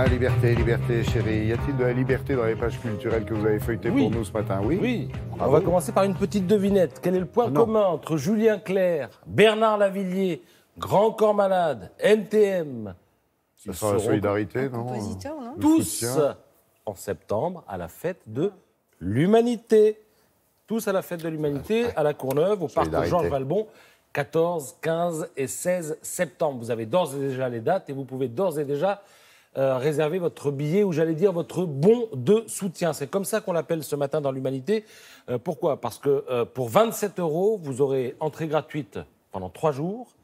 liberté, liberté, chérie. Y a-t-il de la liberté dans les pages culturelles que vous avez feuilletées pour nous ce matin? Oui. Oui. On va commencer par une petite devinette. Quel est le point commun entre Julien Clerc, Bernard Lavillier, Grand Corps Malade, NTM? Ça sera la solidarité, non? Compositeur, non? Tous en septembre à la fête de l'Humanité. Tous à la fête de l'Humanité, à la Courneuve, au parc Georges Valbon, 14, 15 et 16 septembre. Vous avez d'ores et déjà les dates et vous pouvez d'ores et déjà réserver votre billet ou j'allais dire votre bon de soutien. C'est comme ça qu'on l'appelle ce matin dans l'Humanité. Pourquoi? Parce que pour 27 €, vous aurez entrée gratuite pendant 3 jours.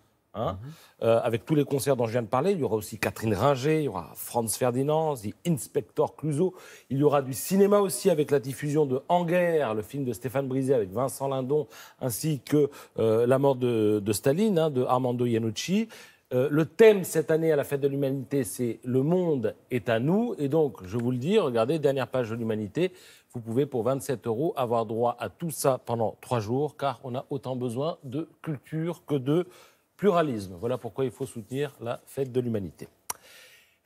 Avec tous les concerts dont je viens de parler. Il y aura aussi Catherine Ringer, il y aura Franz Ferdinand, The Inspector Clouseau. Il y aura du cinéma aussi avec la diffusion de En guerre, le film de Stéphane Brisé avec Vincent Lindon, ainsi que La mort de Staline, de Armando Iannucci. Le thème cette année à la Fête de l'Humanité, c'est « Le monde est à nous ». Et donc, je vous le dis, regardez, dernière page de l'Humanité, vous pouvez pour 27 € avoir droit à tout ça pendant 3 jours, car on a autant besoin de culture que de pluralisme. Voilà pourquoi il faut soutenir la Fête de l'Humanité.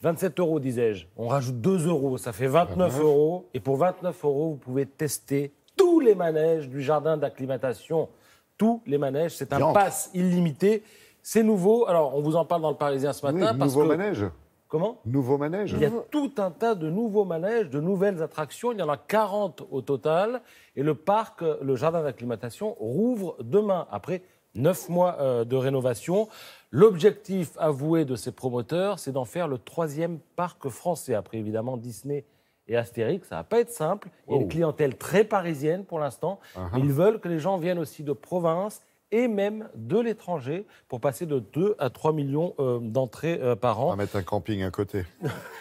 27 €, disais-je. On rajoute 2 €, ça fait 29 €. Et pour 29 €, vous pouvez tester tous les manèges du jardin d'acclimatation. Tous les manèges, c'est un pass illimité. C'est nouveau. Alors, on vous en parle dans le Parisien ce matin. Oui, nouveau manège. Comment? Nouveau manège. Il y a tout un tas de nouveaux manèges, de nouvelles attractions. Il y en a 40 au total. Et le parc, le jardin d'acclimatation, rouvre demain, après 9 mois de rénovation. L'objectif avoué de ces promoteurs, c'est d'en faire le 3e parc français. Après, évidemment, Disney et Astérix, ça ne va pas être simple. Il y a une clientèle très parisienne pour l'instant. Ils veulent que les gens viennent aussi de province et même de l'étranger pour passer de 2 à 3 millions d'entrées par an. On va mettre un camping à côté.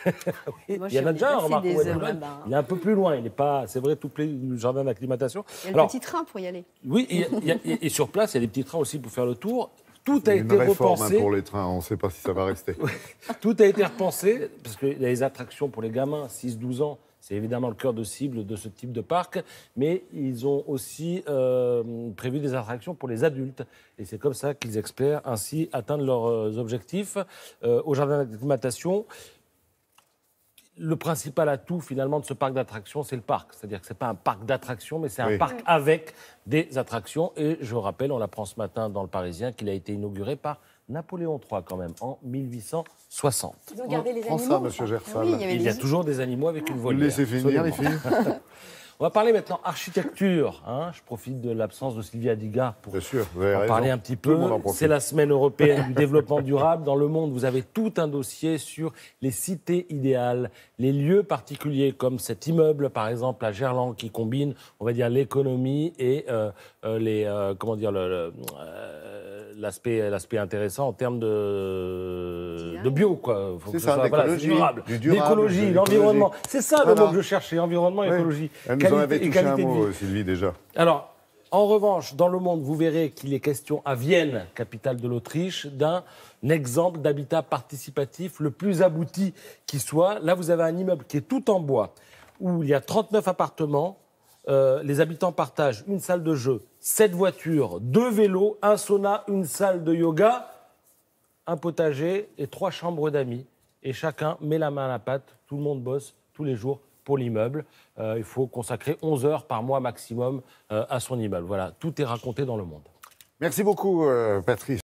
Oui, il y en a déjà un, remarque. Il est un peu plus loin. Il n'est pas, c'est vrai, tout plein du jardin d'acclimatation. Il y a le petit train pour y aller. Oui, et sur place, il y a des petits trains aussi pour faire le tour. Tout a été une réforme repensé. Pour les trains, on ne sait pas si ça va rester. Tout a été repensé, parce qu'il y a les attractions pour les gamins, 6-12 ans. C'est évidemment le cœur de cible de ce type de parc, mais ils ont aussi prévu des attractions pour les adultes. Et c'est comme ça qu'ils espèrent ainsi atteindre leurs objectifs. Au jardin d'acclimatation, le principal atout finalement de ce parc d'attractions, c'est le parc. C'est-à-dire que ce n'est pas un parc d'attractions, mais c'est un parc avec des attractions. Et je rappelle, on l'apprend ce matin dans le Parisien, qu'il a été inauguré par Napoléon III quand même, en 1860. Ils ont gardé les Prends animaux. ça, monsieur Gersal. Oui, Il y a toujours des animaux avec une volière. Laissez finir, les filles. On va parler maintenant architecture. Je profite de l'absence de Sylvia Digard pour Bien sûr, vous avez en raison. parler un petit Tout le monde peu. en profite. C'est la semaine européenne du développement durable. Dans le monde, vous avez tout un dossier sur les cités idéales, les lieux particuliers, comme cet immeuble, par exemple, à Gerland, qui combine, on va dire, l'économie et l'aspect intéressant en termes de bio, quoi. Faut C'est que ça, ce soit, voilà, d'écologie, durable. du durable, L'écologie, de l'environnement. C'est ça le Voilà. mot que je cherchais, environnement, écologie. Elle nous en avait Qualité- touché un qualité de mot, vie. Sylvie, déjà. Alors, en revanche, dans le monde, vous verrez qu'il est question à Vienne, capitale de l'Autriche, d'un exemple d'habitat participatif le plus abouti qui soit. Là, vous avez un immeuble qui est tout en bois, où il y a 39 appartements. Les habitants partagent une salle de jeu, 7 voitures, 2 vélos, un sauna, une salle de yoga, un potager et 3 chambres d'amis. Et chacun met la main à la pâte, tout le monde bosse tous les jours pour l'immeuble. Il faut consacrer 11 heures par mois maximum à son immeuble. Voilà, tout est raconté dans Le Monde. Merci beaucoup, Patrice.